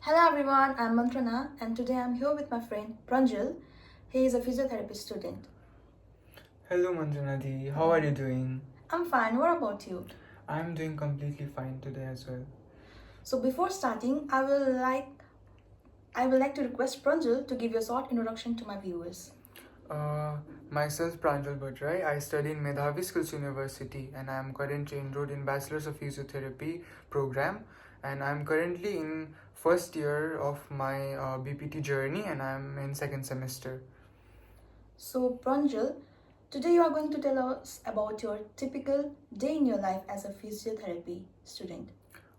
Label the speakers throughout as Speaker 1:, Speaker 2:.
Speaker 1: Hello everyone, I'm Mantrana and today I'm here with my friend Pranjal. He is a physiotherapy student.
Speaker 2: Hello Manjunadi, how are you doing?
Speaker 1: I'm fine, what about you?
Speaker 2: I'm doing completely fine today as well.
Speaker 1: So before starting, I will like to request Pranjal to give you a short introduction to my viewers.
Speaker 2: Uh, Myself Pranjal Bhatrai, I study in Medhavi Skills University and I am currently enrolled in Bachelor's of Physiotherapy program, and I'm currently in first year of my BPT journey and I'm in second semester.
Speaker 1: So Pranjal, today you are going to tell us about your typical day in your life as a physiotherapy student.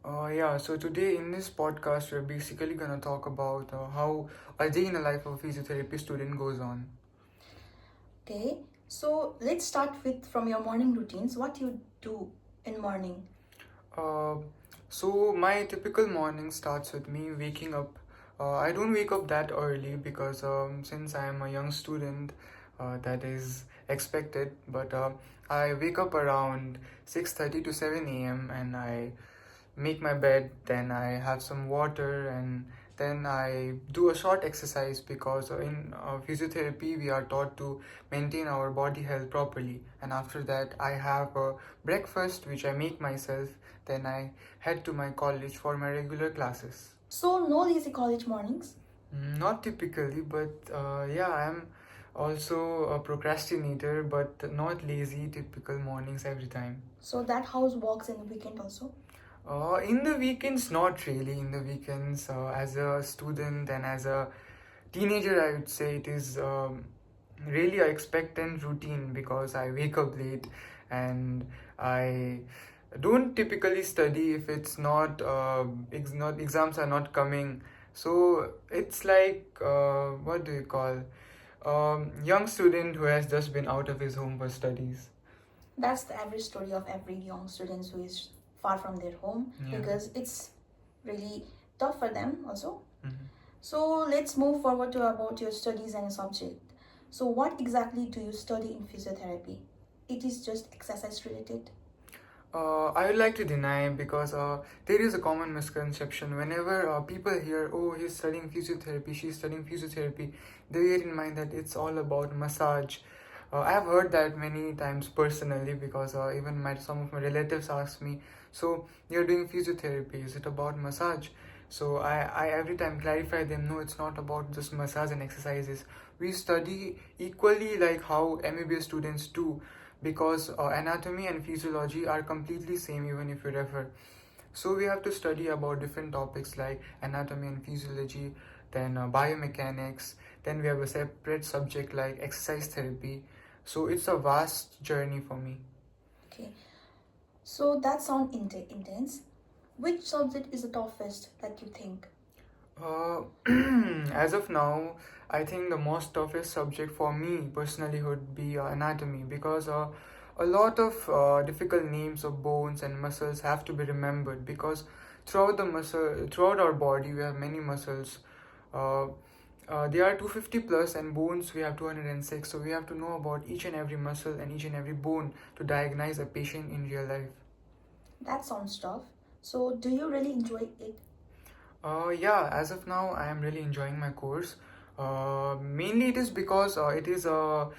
Speaker 2: So today in this podcast we're basically gonna talk about how a day in the life of a physiotherapy student goes on.
Speaker 1: Okay, so let's start with from your morning routines. What you do in morning?
Speaker 2: Uh, so my typical morning starts with me waking up. I don't wake up that early because since I am a young student, that is expected. But I wake up around 6:30 to 7 a.m. and I make my bed, then I have some water, and then I do a short exercise because in physiotherapy we are taught to maintain our body health properly. And after that, I have a breakfast which I make myself, then I head to my college for my regular classes.
Speaker 1: So no lazy college mornings?
Speaker 2: Not typically, but yeah, I'm also a procrastinator, but not lazy, typical mornings every time.
Speaker 1: So that house works in the weekend also?
Speaker 2: In the weekends, not really. In the weekends, as a student and as a teenager, I would say it is really a expectant routine because I wake up late and I don't typically study if it's not exams are not coming. So it's like what do you call young student who has just been out of his home for studies.
Speaker 1: That's the average story of every young student who is far from their home
Speaker 2: Yeah.
Speaker 1: because it's really tough for them also.
Speaker 2: Mhm.
Speaker 1: So let's move forward to about your studies and subject. So what exactly do you study in physiotherapy? It is just exercise related.
Speaker 2: I would like to deny because there is a common misconception. Whenever people hear, oh, he's studying physiotherapy, she's studying physiotherapy, they bear in mind that it's all about massage. I've heard that many times personally because even some of my relatives ask me, so you're doing physiotherapy, is it about massage? So I every time clarify them, no, it's not about just massage and exercises. We study equally like how MBBS students do because anatomy and physiology are completely same even if you refer. So we have to study about different topics like anatomy and physiology, then biomechanics, then we have a separate subject like exercise therapy. So it's a vast journey for me.
Speaker 1: Okay. So that sounds intense. Which subject is the toughest that you think?
Speaker 2: Uh, as of now, I think the most toughest subject for me personally would be anatomy because a lot of difficult names of bones and muscles have to be remembered because throughout our body, we have many muscles. Uh, they are 250 plus, and bones we have 206. So we have to know about each and every muscle and each and every bone to diagnose a patient in real life.
Speaker 1: That sounds tough. So do you really enjoy it?
Speaker 2: Yeah, as of now, I am really enjoying my course. Mainly, it is because it is a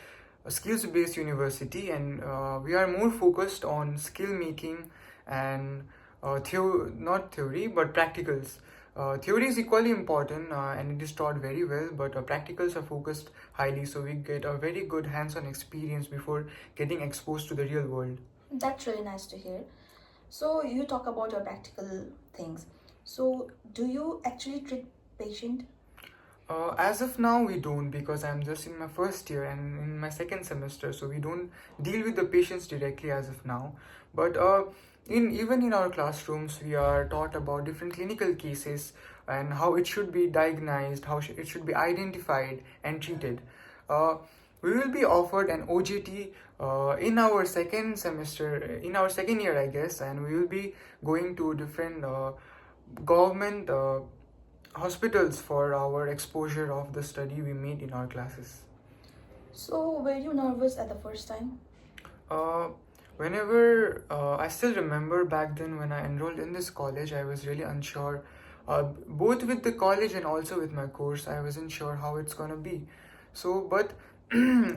Speaker 2: skills based university, and we are more focused on skill making and not theory but practicals. Theory is equally important and it is taught very well, but practicals are focused highly, so we get a very good hands on experience before getting exposed to the real world.
Speaker 1: That's really nice to hear. So you talk about your practical things. So do you actually treat patient?
Speaker 2: As of now, we don't because I'm just in my first year and in my second semester, so we don't deal with the patients directly as of now. But in even in our classrooms, we are taught about different clinical cases and how it should be diagnosed, it should be identified and treated. Uh, we will be offered an OJT in our second semester, in our second year, I guess, and we will be going to different government hospitals for our exposure of the study we made in our classes.
Speaker 1: So were you nervous at the first time?
Speaker 2: Uh, Whenever I still remember back then when I enrolled in this college, I was really unsure both with the college and also with my course. I wasn't sure how it's gonna be. So, but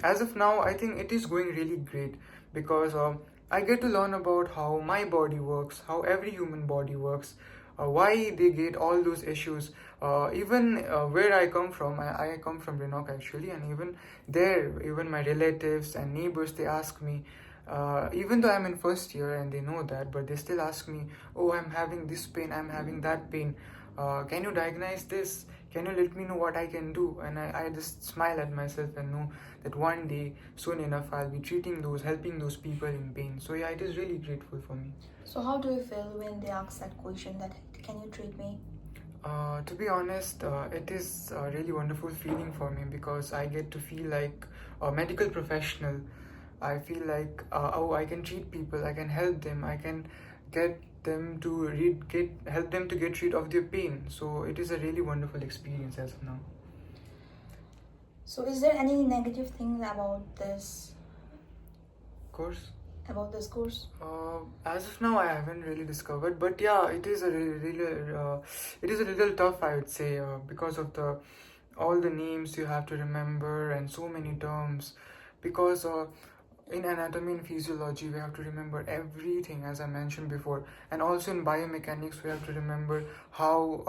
Speaker 2: as of now, I think it is going really great because I get to learn about how my body works, how every human body works, why they get all those issues. Even where I come from, I come from Renok actually, and even there, even my relatives and neighbors, they ask me, even though I'm in first year and they know that, but they still ask me, oh, I'm having this pain, I'm having that pain. Can you diagnose this? Can you let me know what I can do? And I just smile at myself and know that one day, soon enough, I'll be helping those people in pain. So yeah, it is really grateful for me.
Speaker 1: So how do you feel when they ask that question that can you treat me?
Speaker 2: To be honest, it is a really wonderful feeling for me because I get to feel like a medical professional. I feel like, oh, I can treat people, I can help them, I can get them to help them to get rid of their pain. So it is a really wonderful experience as of now.
Speaker 1: So is there any negative thing about this
Speaker 2: Course.
Speaker 1: course?
Speaker 2: As of now, I haven't really discovered, but yeah, it is it is a little tough, I would say, because of the all the names you have to remember and so many terms. Because in anatomy and physiology, we have to remember everything, as I mentioned before, and also in biomechanics, we have to remember how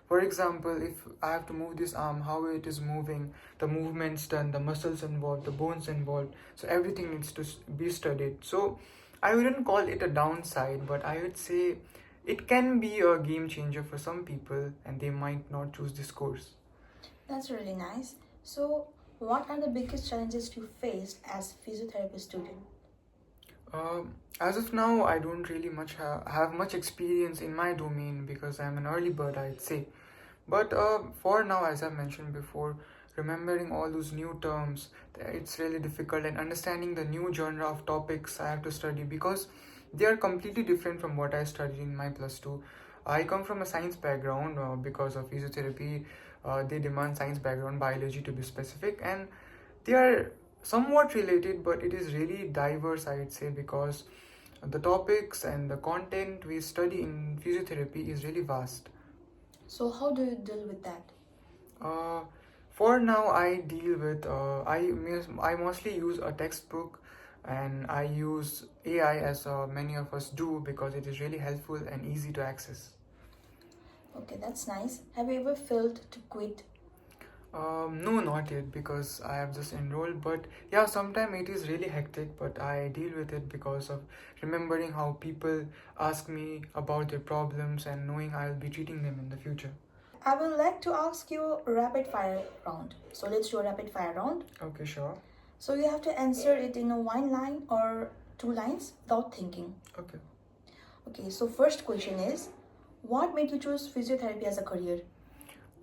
Speaker 2: for example, if I have to move this arm, how it is moving, the movements done, the muscles involved, the bones involved. So everything needs to be studied. So I wouldn't call it a downside, but I would say it can be a game changer for some people, and they might not choose this course.
Speaker 1: That's really nice. So what are the biggest challenges you faced as physiotherapy student?
Speaker 2: As of now, I don't really have much experience in my domain because I'm an early bird, I'd say. But for now, as I mentioned before, remembering all those new terms, it's really difficult, and understanding the new genre of topics I have to study because they are completely different from what I studied in my plus two. I come from a science background because of physiotherapy. They demand science background, biology to be specific, and they are somewhat related, but it is really diverse, I would say, because the topics and the content we study in physiotherapy is really vast.
Speaker 1: So how do you deal with that?
Speaker 2: Uh, for now, I deal with I mostly use a textbook, and I use AI as many of us do because it is really helpful and easy to access.
Speaker 1: Okay, that's nice. Have you ever felt to quit?
Speaker 2: No, not yet because I have just enrolled. But yeah, sometimes it is really hectic, but I deal with it because of remembering how people ask me about their problems and knowing I'll be treating them in the future.
Speaker 1: I would like to ask you a rapid fire round. So let's do a rapid fire round.
Speaker 2: Okay, sure.
Speaker 1: So you have to answer it in a one line or two lines without thinking.
Speaker 2: Okay.
Speaker 1: Okay, so first question is, what made you choose physiotherapy as a career?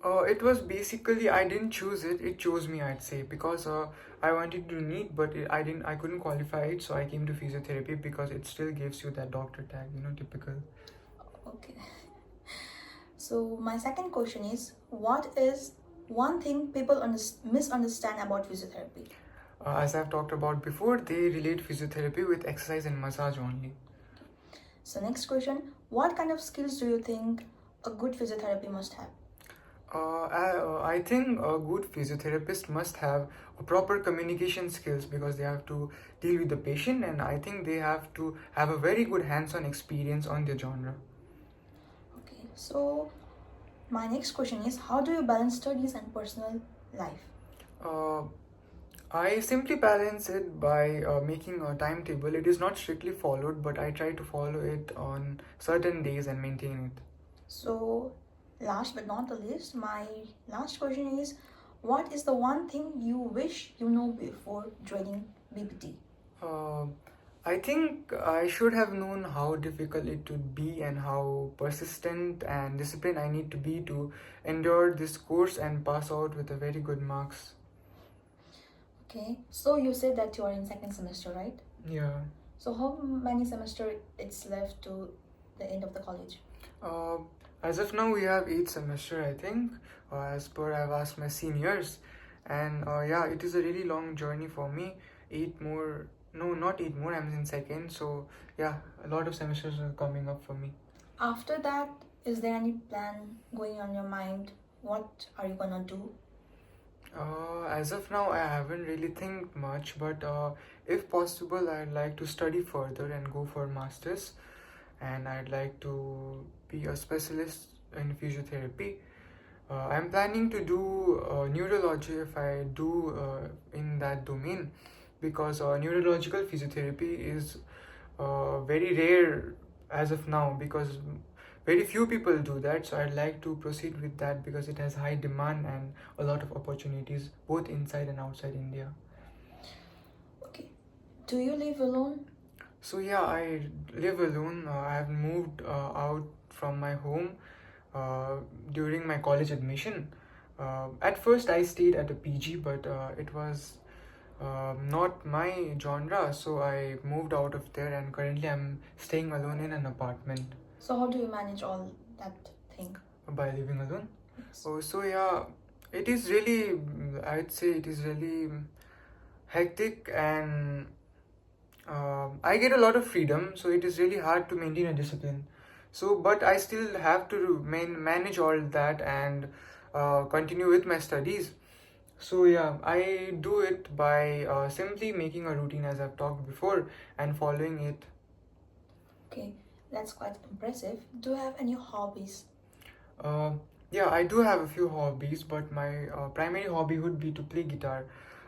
Speaker 2: It was basically I didn't choose it; it chose me. I'd say because I wanted to do NEET, but I couldn't qualify it, so I came to physiotherapy because it still gives you that doctor tag. Typical.
Speaker 1: Okay. So my second question is, what is one thing people misunderstand about physiotherapy?
Speaker 2: As I've talked about before, they relate physiotherapy with exercise and massage only.
Speaker 1: So next question, what kind of skills do you think a good physiotherapy must have?
Speaker 2: I think a good physiotherapist must have a proper communication skills because they have to deal with the patient, and I think they have to have a very good hands-on experience on their genre.
Speaker 1: Okay, so my next question is, how do you balance studies and personal life?
Speaker 2: Uh, I simply balance it by making a timetable. It is not strictly followed, but I try to follow it on certain days and maintain it.
Speaker 1: So last but not the least, my last question is, what is the one thing you wish you know before joining BPT?
Speaker 2: Uh, I think I should have known how difficult it would be and how persistent and disciplined I need to be to endure this course and pass out with a very good marks.
Speaker 1: Okay, so you said that you are in second semester, right?
Speaker 2: Yeah.
Speaker 1: So how many semester it's left to the end of the college?
Speaker 2: Uh, as of now, we have 8 semester, I think, as per I've asked my seniors, and yeah, it is a really long journey for me. 8 more, no, not 8 more. I'm in second, so yeah, a lot of semesters are coming up for me.
Speaker 1: After that, Is there any plan going on your mind? What are you gonna do?
Speaker 2: As of now, I haven't really think much, but if possible, I'd like to study further and go for masters, and I'd like to be a specialist in physiotherapy. I'm planning to do neurology if I do in that domain, because neurological physiotherapy is very rare as of now, because very few people do that. So I'd like to proceed with that because it has high demand and a lot of opportunities both inside and outside India.
Speaker 1: Okay. Do you live alone?
Speaker 2: So yeah, I live alone. I have moved out from my home during my college admission. At first, I stayed at a PG, but it was not my genre, so I moved out of there, and currently I'm staying alone in an apartment.
Speaker 1: So how do you manage all that thing?
Speaker 2: By living alone.
Speaker 1: Yes.
Speaker 2: Oh, so yeah, it is really, I'd say it is really hectic, and I get a lot of freedom, so it is really hard to maintain a discipline. So, but I still have to manage all that and continue with my studies. So yeah, I do it by simply making a routine as I've talked before and following it.
Speaker 1: Okay, that's quite impressive. Do you have any hobbies?
Speaker 2: Uh, yeah, I do have a few hobbies, but my primary hobby would be to play guitar.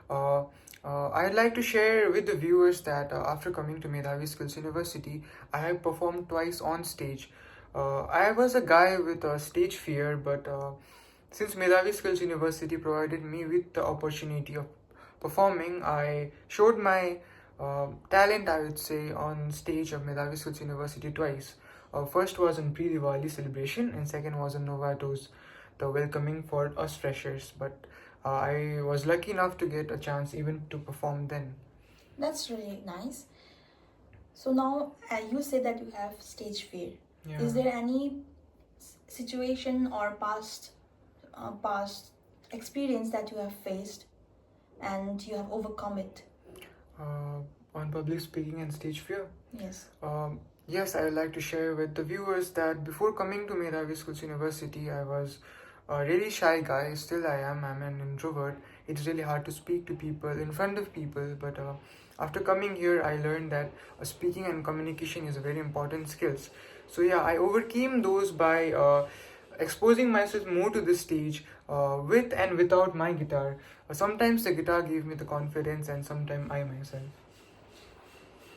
Speaker 2: Uh, I'd like to share with the viewers that after coming to Medhavi Skills University, I have performed twice on stage. I was a guy with a stage fear, but since Medhavi Skills University provided me with the opportunity of performing, I showed my talent, I would say, on stage of Medhavi Skills University twice. First was in pre-Diwali celebration, and second was in Novato's, the welcoming for us freshers. But I was lucky enough to get a chance even to perform then.
Speaker 1: That's really nice. So now you say that you have stage fear.
Speaker 2: Yeah.
Speaker 1: Is there any situation or past experience that you have faced and you have overcome it?
Speaker 2: On public speaking and stage fear?
Speaker 1: Yes.
Speaker 2: Yes, I would like to share with the viewers that before coming to Medhavi Schools University, I was a really shy guy. Still, I am. I'm an introvert. It's really hard to speak to people in front of people. But after coming here, I learned that speaking and communication is a very important skills. So yeah, I overcame those by exposing myself more to the stage with and without my guitar. Sometimes the guitar gave me the confidence, and sometimes I myself.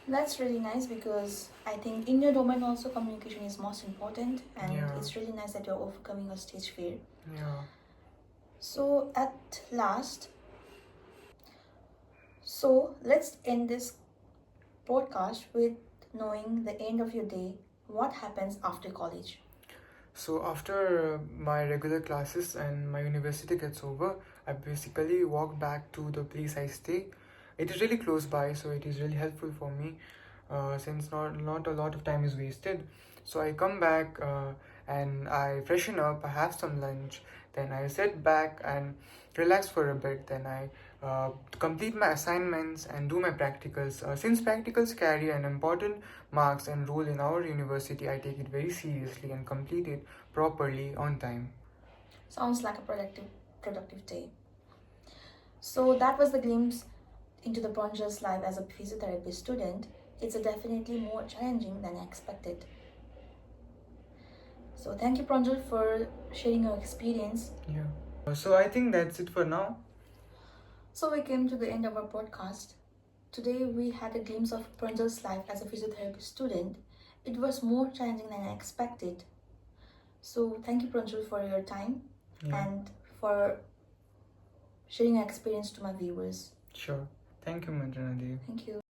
Speaker 1: That's really nice because I think in your domain also communication is most important, and
Speaker 2: Yeah.
Speaker 1: it's really nice that you're overcoming your stage fear.
Speaker 2: Yeah.
Speaker 1: So at last, so let's end this podcast with knowing the end of your day. What happens after college?
Speaker 2: So after my regular classes and my university gets over, I basically walk back to the place I stay. It is really close by, so it is really helpful for me since not a lot of time is wasted. So I come back and I freshen up, I have some lunch, then I sit back and relax for a bit. Then I complete my assignments and do my practicals. Since practicals carry an important marks and role in our university, I take it very seriously and complete it properly on time.
Speaker 1: Sounds like a productive day. So that was the glimpse into the Pranjal's life as a physiotherapy student. It's definitely more challenging than I expected. So thank you, Pranjal, for sharing your experience.
Speaker 2: Yeah. So I think that's it for now.
Speaker 1: So we came to the end of our podcast. Today we had a glimpse of Pranjal's life as a physiotherapy student. It was more challenging than I expected. So thank you, Pranjal, for your time and for sharing your experience to my viewers.
Speaker 2: Sure. Thank you, Manjana Devi.
Speaker 1: Thank you.